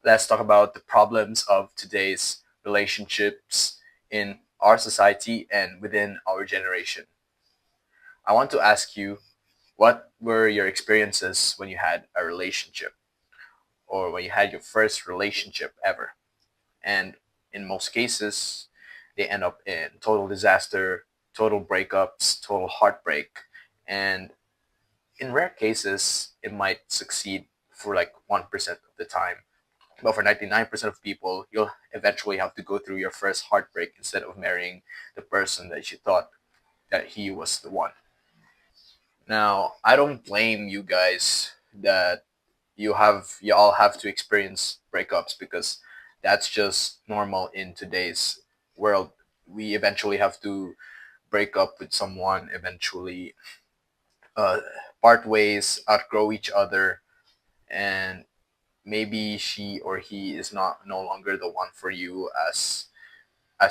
Let's talk about the problems of today's relationships in our society and within our generation. I want to ask you, what were your experiences when you had a relationship or when you had your first relationship ever? And in most cases, they end up in total disaster, total breakups, total heartbreak. And in rare cases, it might succeed for like 1% of the time. But for 99% of people, you'll eventually have to go through your first heartbreak instead of marrying the person that you thought that he was the one. Now, I don't blame you guys that you all have to experience breakups because that's just normal in today's world. We eventually have to break up with someone, eventually uh, part ways, outgrow each other, and maybe she or he is not no longer the one for you, as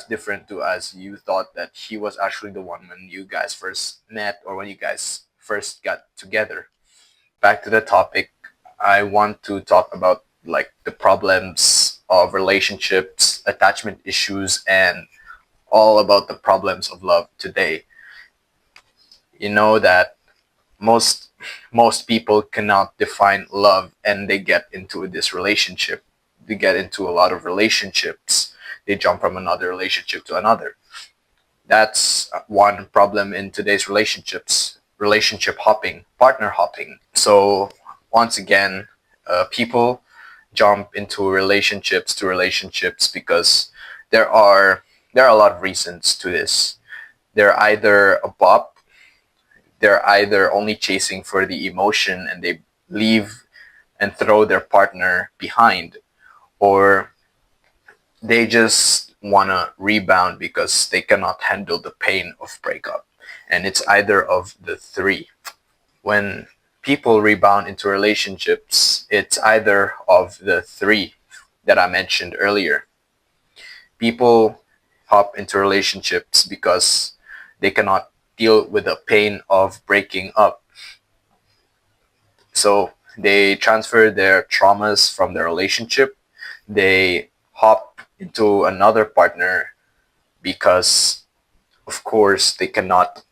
different to as you thought that he was actually the one when you guys first met or when you guys first got together. Back to the topic, I want to talk about like the problems of relationships, attachment issues, and all about the problems of love today. You know that most most people cannot define love, and they get into this relationship. They get into a lot of relationships. They jump from another relationship to another. That's one problem in today's relationships: relationship hopping, partner hopping. So once again, people jump into relationships because there are there are a lot of reasons to this. They're either a bop, they're either only chasing for the emotion and they leave and throw their partner behind, or they just want to rebound because they cannot handle the pain of breakup. And it's either of the three. When people rebound into relationships, it's either of the three that I mentioned earlier. People hop into relationships because they cannot deal with the pain of breaking up. So they transfer their traumas from their relationship. They hop into another partner because of course they cannot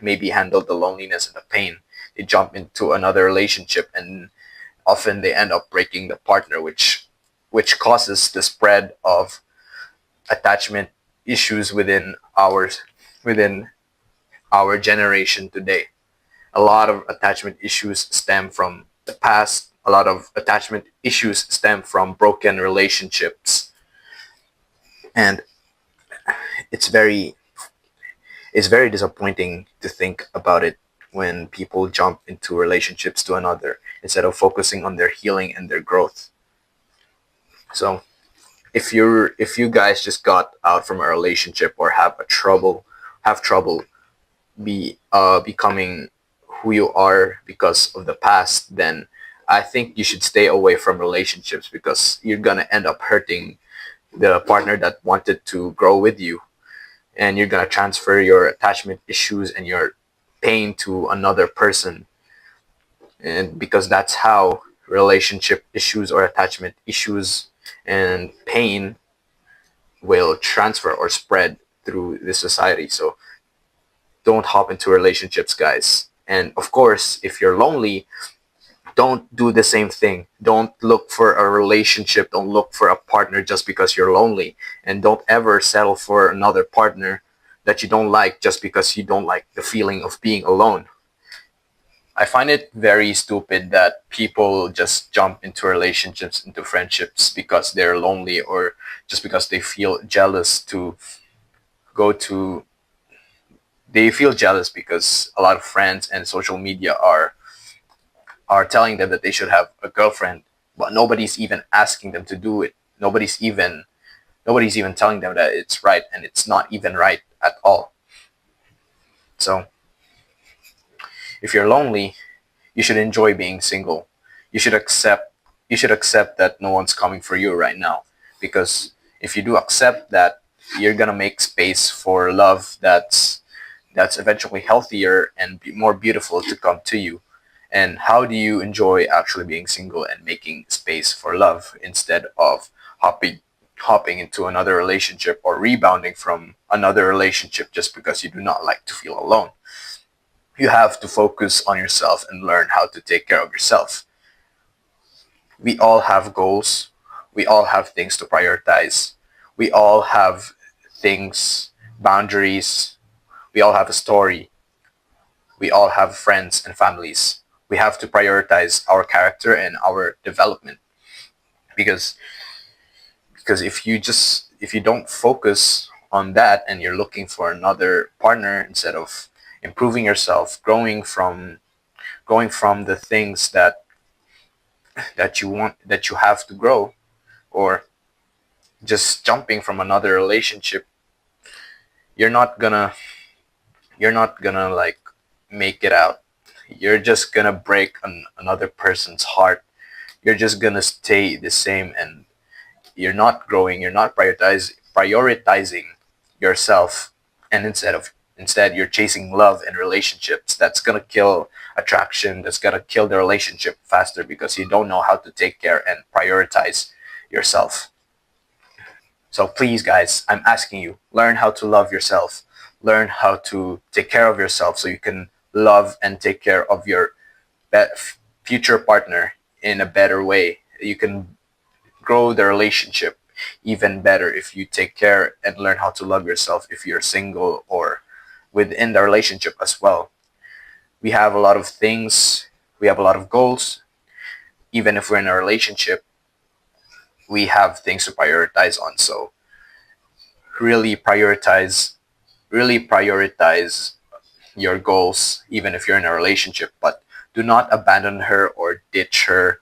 maybe handle the loneliness and the pain. They jump into another relationship and often they end up breaking the partner, which causes the spread of attachment issues within our generation today. A lot of attachment issues stem from the past. A lot of attachment issues stem from broken relationships, and it's very it's very disappointing to think about it when people jump into relationships to another instead of focusing on their healing and their growth. So if you guys just got out from a relationship or have trouble becoming who you are because of the past, then I think you should stay away from relationships because you're gonna end up hurting the partner that wanted to grow with you, and you're gonna transfer your attachment issues and your pain to another person, and because that's how relationship issues or attachment issues and pain will transfer or spread through the society. So don't hop into relationships, guys. And of course, if you're lonely, don't do the same thing. Don't look for a relationship. Don't look for a partner just because you're lonely. And don't ever settle for another partner that you don't like just because you don't like the feeling of being alone. I find it very stupid that people just jump into relationships, into friendships because they're lonely or just because go to they feel jealous because a lot of friends and social media are telling them that they should have a girlfriend, but nobody's even asking them to do it. Nobody's even telling them that it's right, and it's not even right at all. So if you're lonely, you should enjoy being single. You should accept you should accept that no one's coming for you right now, because if you do accept that, you're gonna make space for love that's eventually healthier and more beautiful to come to you. And how do you enjoy actually being single and making space for love instead of hopping hopping into another relationship or rebounding from another relationship just because you do not like to feel alone? You have to focus on yourself and learn how to take care of yourself. We all have goals. We all have things to prioritize. We all have things, boundaries. We all have a story. We all have friends and families. We have to prioritize our character and our development, because if you don't focus on that and you're looking for another partner instead of improving yourself, growing from the things that you want, that you have to grow, or just jumping from another relationship, you're not gonna like make it out. You're just gonna break another person's heart. You're just gonna stay the same, and you're not growing. You're not prioritizing yourself, and instead you're chasing love and relationships. That's gonna kill attraction. That's gonna kill the relationship faster because you don't know how to take care and prioritize yourself. So please, guys, I'm asking you, learn how to love yourself. Learn how to take care of yourself so you can love and take care of your future partner in a better way. You can grow the relationship even better if you take care and learn how to love yourself if you're single or within the relationship as well. We have a lot of things, we have a lot of goals. Even if we're in a relationship, we have things to prioritize on. So really prioritize really prioritize your goals even if you're in a relationship, but do not abandon her or ditch her,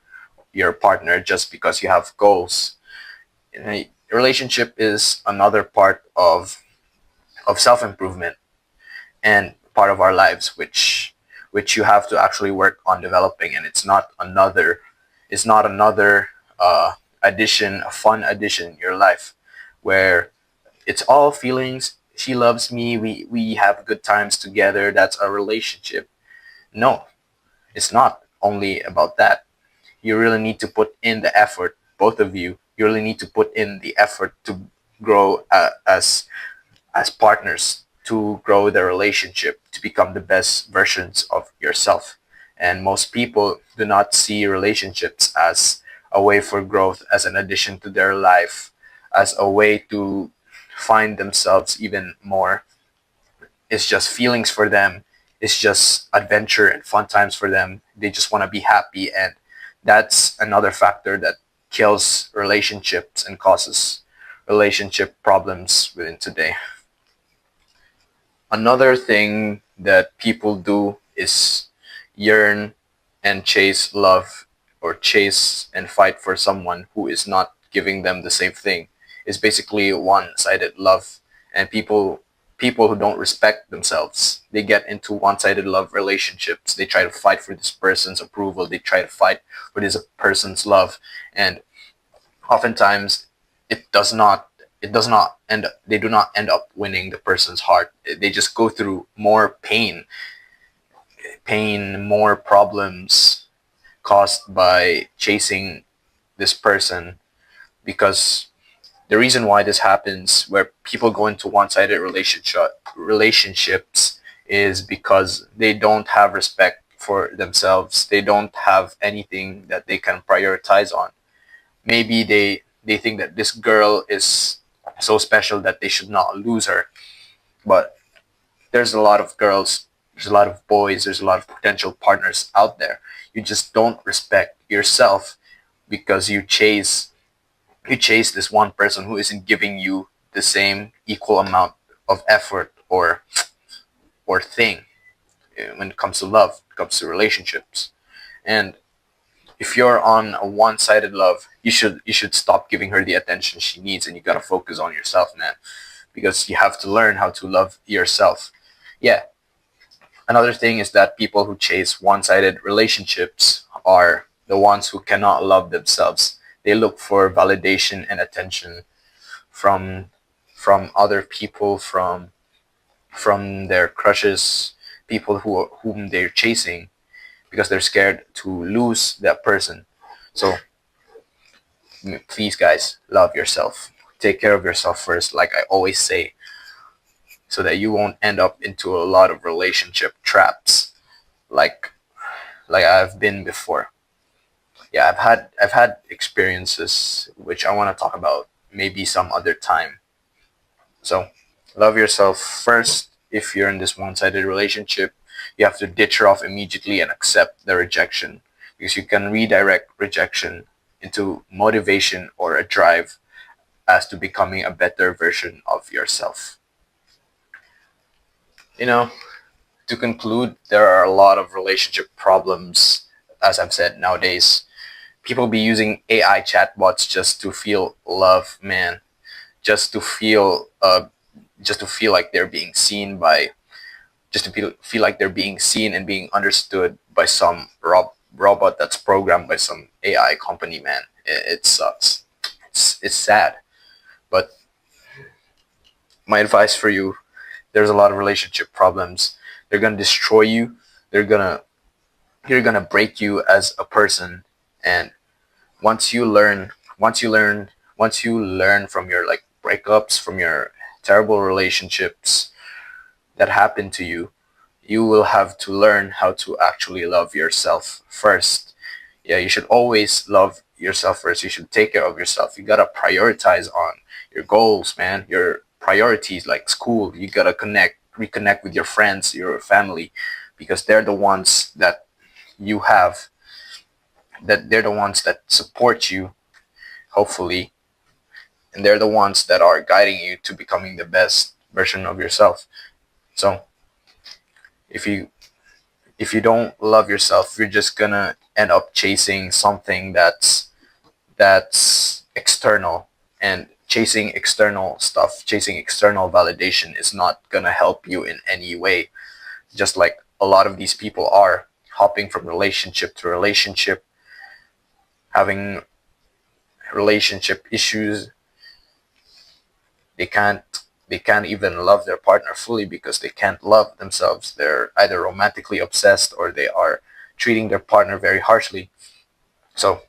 your partner, just because you have goals. A relationship is another part of self-improvement and part of our lives, which you have to actually work on developing, and it's not another addition, a fun addition in your life where it's all feelings. She loves me. We have good times together. That's a relationship. No, it's not only about that. You really need to put in the effort, both of you. You really need to put in the effort to grow as partners, to grow the relationship, to become the best versions of yourself. And most people do not see relationships as a way for growth, as an addition to their life, as a way to find themselves even more. It's just feelings for them. It's just adventure and fun times for them. They just want to be happy. And that's another factor that kills relationships and causes relationship problems within today. Another thing that people do is yearn and chase love, or chase and fight for someone who is not giving them the same thing. It's basically one-sided love. And people who don't respect themselves, they get into one-sided love relationships. They try to fight for this person's approval. They try to fight for this person's love. And oftentimes it does not end they do not end up winning the person's heart. They just go through more pain, more problems caused by chasing this person. Because the reason why this happens, where people go into one-sided relationships, is because they don't have respect for themselves. They don't have anything that they can prioritize on. Maybe they think that this girl is so special that they should not lose her. But there's a lot of girls, there's a lot of boys, there's a lot of potential partners out there. You just don't respect yourself because you chase this one person who isn't giving you the same equal amount of effort or thing when it comes to love, when it comes to relationships. And if you're on a one-sided love, you should stop giving her the attention she needs, and you gotta focus on yourself, man, because you have to learn how to love yourself. Yeah. Another thing is that people who chase one-sided relationships are the ones who cannot love themselves. They look for validation and attention from other people, from their crushes, people whom they're chasing, because they're scared to lose that person. So please, guys, love yourself. Take care of yourself first, like I always say, so that you won't end up into a lot of relationship traps, like I've been before. Yeah, I've had experiences which I want to talk about maybe some other time. So love yourself first. If you're in this one-sided relationship, you have to ditch her off immediately and accept the rejection, because you can redirect rejection into motivation or a drive as to becoming a better version of yourself. You know, to conclude, there are a lot of relationship problems, as I've said, nowadays. People be using AI chatbots just to feel love, man. Just to feel like they're being seen by just to feel like they're being seen and being understood by some robot that's programmed by some AI company, man. It sucks. It's sad. But my advice for you, there's a lot of relationship problems. They're gonna destroy you. They're gonna they're gonna break you as a person. And once you learn, once you learn from your like breakups, from your terrible relationships that happened to you, you will have to learn how to actually love yourself first. Yeah, you should always love yourself first. You should take care of yourself. You gotta prioritize on your goals, man. Your priorities like school. You gotta reconnect with your friends, your family, because they're the ones that you have, that they're the ones that support you, hopefully, and they're the ones that are guiding you to becoming the best version of yourself. So if you if you don't love yourself, you're just gonna end up chasing something that's external, and chasing external stuff, chasing external validation is not gonna help you in any way. Just like a lot of these people are hopping from relationship to relationship, having relationship issues. They can't even love their partner fully because they can't love themselves. They're either romantically obsessed or they are treating their partner very harshly. So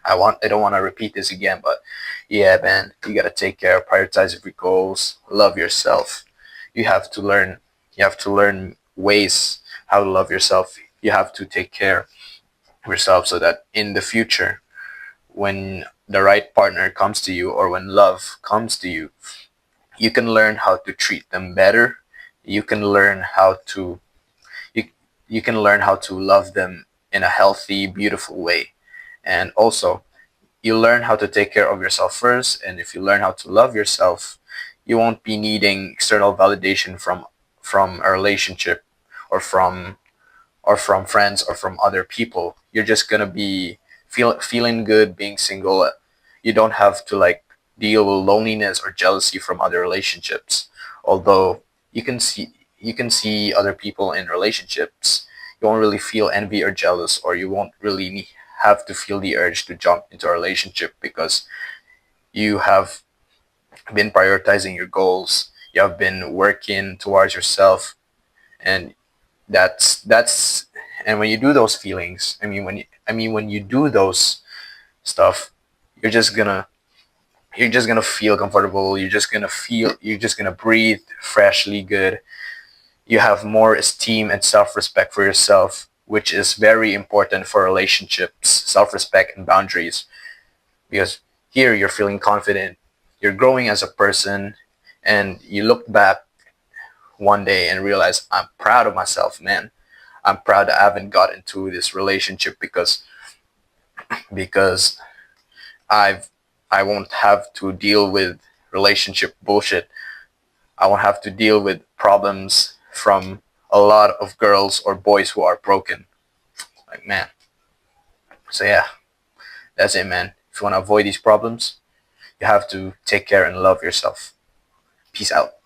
I don't want to repeat this again, but yeah, man, you gotta take care, prioritize your goals, love yourself. You have to learn. You have to learn ways how to love yourself. You have to take care of yourself so that in the future, when the right partner comes to you or when love comes to you, you can learn how to treat them better. You can learn how to you, you can learn how to love them in a healthy, beautiful way. And also, you learn how to take care of yourself first, and if you learn how to love yourself, you won't be needing external validation from a relationship, or from friends, or from other people. You're just gonna be feeling good being single. You don't have to like deal with loneliness or jealousy from other relationships. Although you can see other people in relationships, you won't really feel envy or jealous, or you won't really have to feel the urge to jump into a relationship because you have been prioritizing your goals. You have been working towards yourself, and that's and when you do those feelings, when you do those stuff, you're just gonna feel comfortable. You're just gonna breathe freshly good. You have more esteem and self-respect for yourself, which is very important for relationships. Self-respect and boundaries, because here you're feeling confident, you're growing as a person, and you look back one day and realize, I'm proud of myself, man. I'm proud that I haven't got into this relationship because I've I won't have to deal with relationship bullshit. I won't have to deal with problems from a lot of girls or boys who are broken. Like, man. So yeah, that's it, man. If you want to avoid these problems, you have to take care and love yourself. Peace out.